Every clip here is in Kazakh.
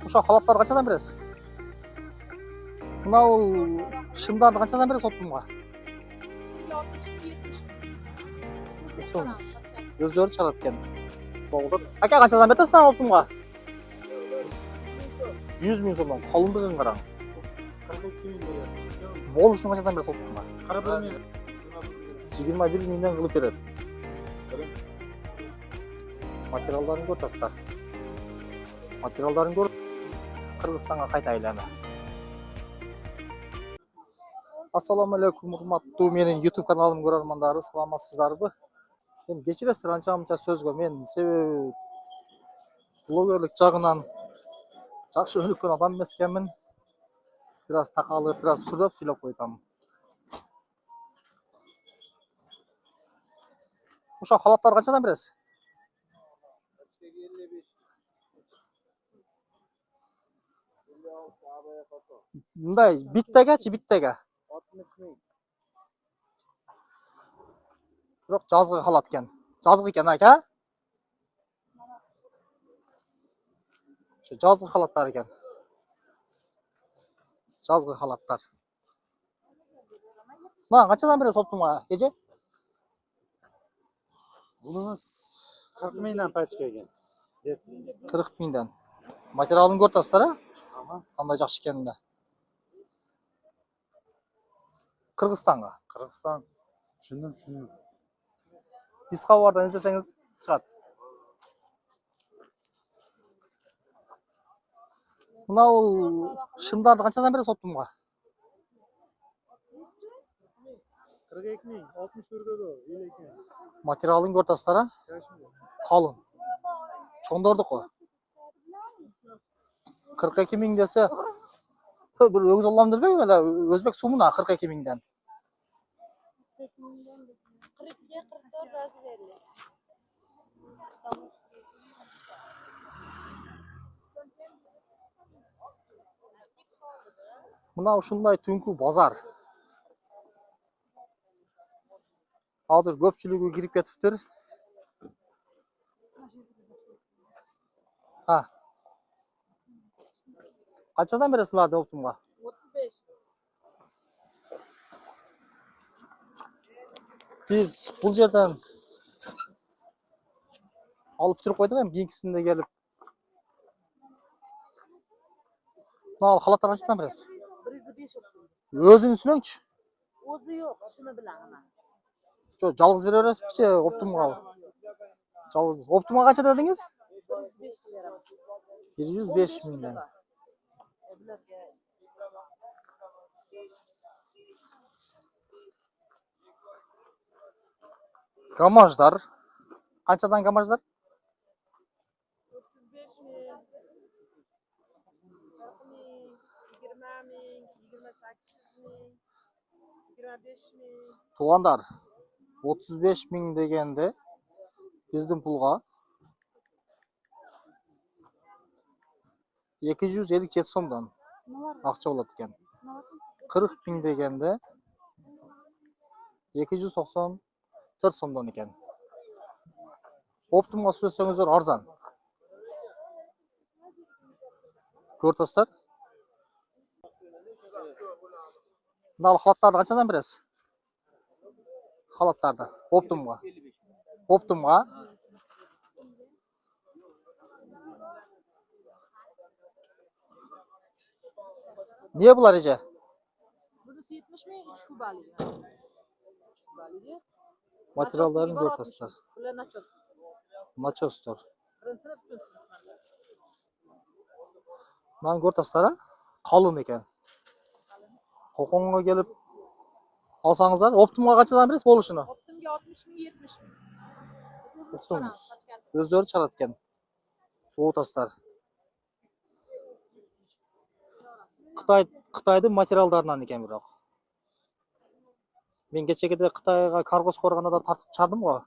Ошо халаттарды качадан бересиз? Мына бул шымдарды качадан бересиз оптумга? 60-70. Өздөрү чыгарат экен. Болду. Ака канчадан бересиз мына оптумга? 100 миң сомдон. Калындыгын караң. 42 миң берет. Болушун канчадан бересиз оптумга? 41 миң. 21 миңден кылып берет. Материалдарын көр тастар. Материалдарын көр. Кыргызстанга кайта айлана. Ассаламу алейкум, урматтуу менин YouTube каналым көрөрмандары, саламатсыздарбы? Эми кечиресиздер анча-мынча сөзгө, мен себеби блогерлик жагынан жакшы өнүккөн адам эмес экенмин. Бираз такалып, бираз сүрөп сүйлөп койтам. Ошо халаттарды канчадан бересиз? Мындай биттегечи, биттеге. 60 миң. Бирок жазгы халат экен. Жазгы экен ака? Ошо жазгы халаттар экен. Жазгы халаттар. Мына канчадан бересиз оптумга, эже? Bunumuz 40 mingdan pachka ekan. 40 миңден. Материалын көр тастар, а? Ага. Кандай жакшы экенине. Кыргызстанга. Кыргызстан. Түшүндүм. Биз кабардан издесеңиз чыгат. Мына бул шымдарды канчадан бересиз оптумга? 42 миң, 64гө 52 миң. Материалын көр тастар, а? Калын. Чоңдордуку. 42 миң десе, бир өгүз алам дебейм эле, өзбек сумуна 42 миңден. 42'ye 44 razı verilir. Мына ушундай түнкү базар. Азыр көпчүлүгү кирип кетиптир. Канчадан бересиз мына оптумга? 35. Биз бул жерден алып туруп койдук, эми кийинкисинде келип. Мына халаттар канчадан бересиз? 105 olsun. Өзүңүз сүйлөңчү. Ozu yok, şunu bilen ama. Жо, жалгыз бере бересизби, оптумга? Жалгыз. Оптумга канча дедиңиз? 105 lira. 105 миңден. Гамаждар. Канчадан гамаждар? 35 mi? 40 mi? 20 mi? 28 mi? 25 mi? Туугандар, 35 миң дегенде биздин пулга 257 сомдон акча болот экен. 40 миң дегенде 294 сомдон экен. Оптумга сүйлөсөңүздөр арзан. Көрдүңүздөр? Мына халаттарды канчадан бересиз? Халаттарды оптумга. Оптумга. Не булар эже? Burası 70 mi? 3 şubalı. 3 şubalı. Материалдарын көр тастар. Bunlar nachos. Начостор. Birinci sınıf, üçüncü sınıf. Мынаны көр тастар, а? Калын экен. Коконго келип алсаңыздар, оптумга канчадан бересиз болушуну? Optumga 60 mi? 70 mi? Оптумуз. Өздөрү чыгарат экен. Оотастар. Кытайдын материалдарынан экен бирок. Мен кечегеде Кытайга каргоз корганда да тартып чардым го.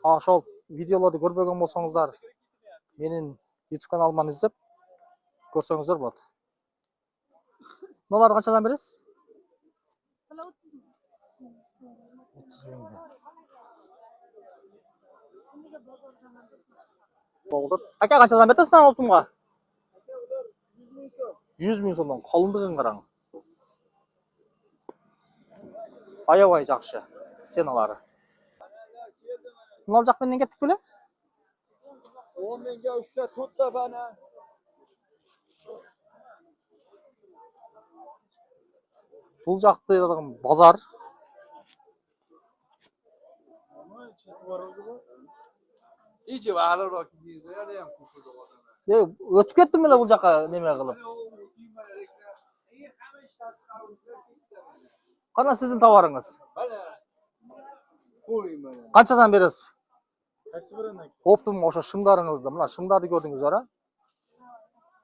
Ошол видеолорду көрбөгөн болсоңуздар, менин YouTube каналыман издеп көрсөңүздөр болот. Мыналарды канчадан бересиз? 30 миңден. Болды. Ака қаншадан бересің оптымға? 100 мың сомнан. Қалыңдығын қараң. Аябай жақшы. Сеналары. Мынау жақпенен кеттік беле? 10 mingga 3 ta 4 ta bana. Бұл жақты базар. İyice bağlar bak. Nerede yan kusudu Өтіп кеттім беле бұл жаққа неме қылып. Қана сіздің тауарыңыз. Қаншадан бересіз? Qaysi birini? Оптым ошо шымдарыңызды. Мына шымдарды көрдіңіздер, а?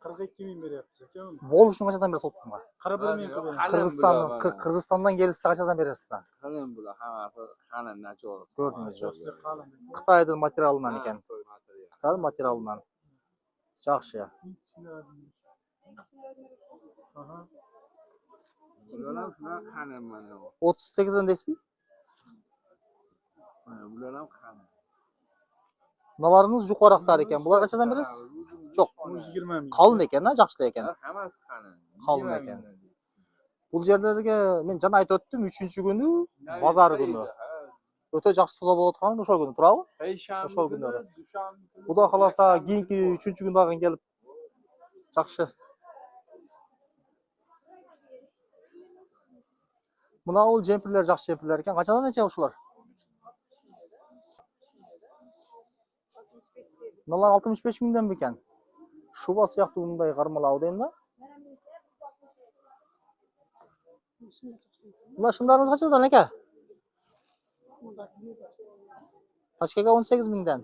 42 ming beryapsiz aka. Бол үшін қаншадан бересіз оптымға? 41 ming qilib. Қырғызстаннан келісті қаншадан бересіздер? Qalin bular hammasi qalin nachor. Көрдіңіз жоқ. Қытайдың материалынан екен. Қытайдың материалынан. Жақшы. Bular ham qalin mana bu. 38'den deysiz? Bular ham qalin. Мыналарыңыз жұқарақтар екен. Бұлар қаншадан бересіз? Жоқ. 20 ming. Қалың екен, жақсы екен. Hammasi qalin. Қалың екен. Бұл жерлерге мен жаңа айтып өттім, 3-ші күні базар күні. Өте жақсы суда болып отырған ошол күні тұра ғой. Ошол күндері. Құда қаласа кейінгі 3-ші күндагы келіп жақсы. Мына ол жемпірлер жақсы жемпірлер екен. Қаншадан екен ошолар? Мыналар 65 миңден бекен. Шуба сияқты мындай қармалау дейм да. Мына шымдарыңыз қаншадан екен? Пачкаға 18 миңден.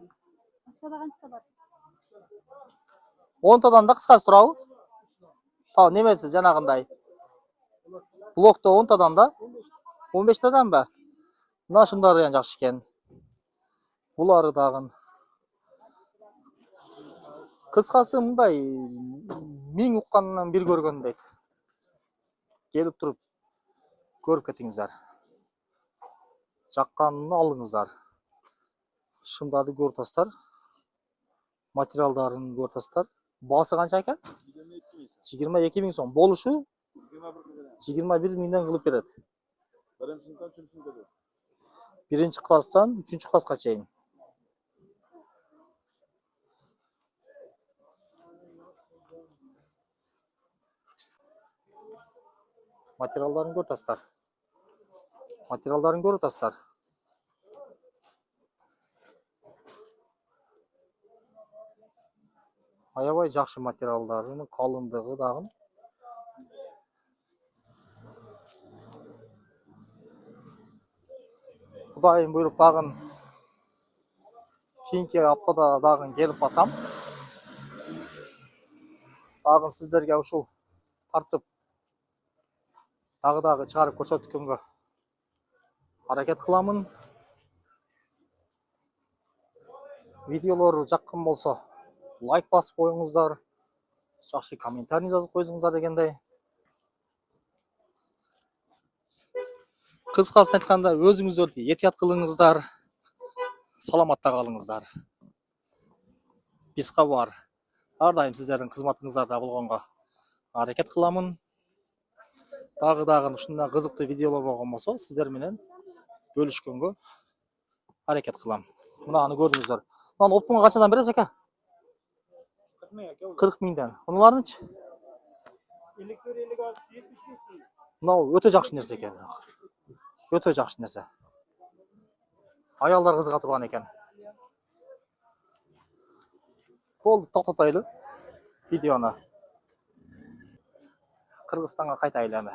10-тадан да қысқасы тұрау? Тау, немесі жаңағындай. Блокта 10-тадан да? 15-тадан ба? Мына шымдар деген жақшы екен. Бұлары дағын. Қысқасы мындай 1000 ұққанынан бір көрген дейді. Келіп тұрып көріп кетіңіздер. Жаққанын алыңыздар. Шымдарды көртастар. Материалдарын көртастар. Басы қанша екен? 22 миң сом. Болушу 21 миңден қылып береді. Бірінші класстан 3-ші классқа чейін. Материалдарын көртастар. Материалдарын көртастар. Аябай жақшы материалдарын қалыңдығы дағын. Құдайым бұйрық дағын кейінгі аптада дағын келіп басам. Дағын сіздерге ұшыл тартып дағы шығарып көрсеткенге hareket қыламын. Видеолар жаққан болса, лайк басып қойыңыздар. Жақсы комментарий жазып қойыңыздар дегендей. Қысқасын айтқанда өзіңіздерді еhtiyat қылыңыздар. Саламатта қалыңыздар. Бисқа бар. Әрдайым сіздердің қызматыңыздарда болғанға hareket қыламын. Дағы ұшында қызықты видеолар болған болса, сіздер менен бөлішкенге hareket қылам. Мынаны көрдіңіздер. Мынаны оптымға қаншадан бересіз екен? 40 миңден. Мыналарын ше? 54-56 70 миң. Мынау өте жақсы нәрсе екен. Өте жақсы нәрсе. Аялдар қызыға тұрған екен. Болды, тоқтатайлы видеоны. Қырғызстанға қайтайлы.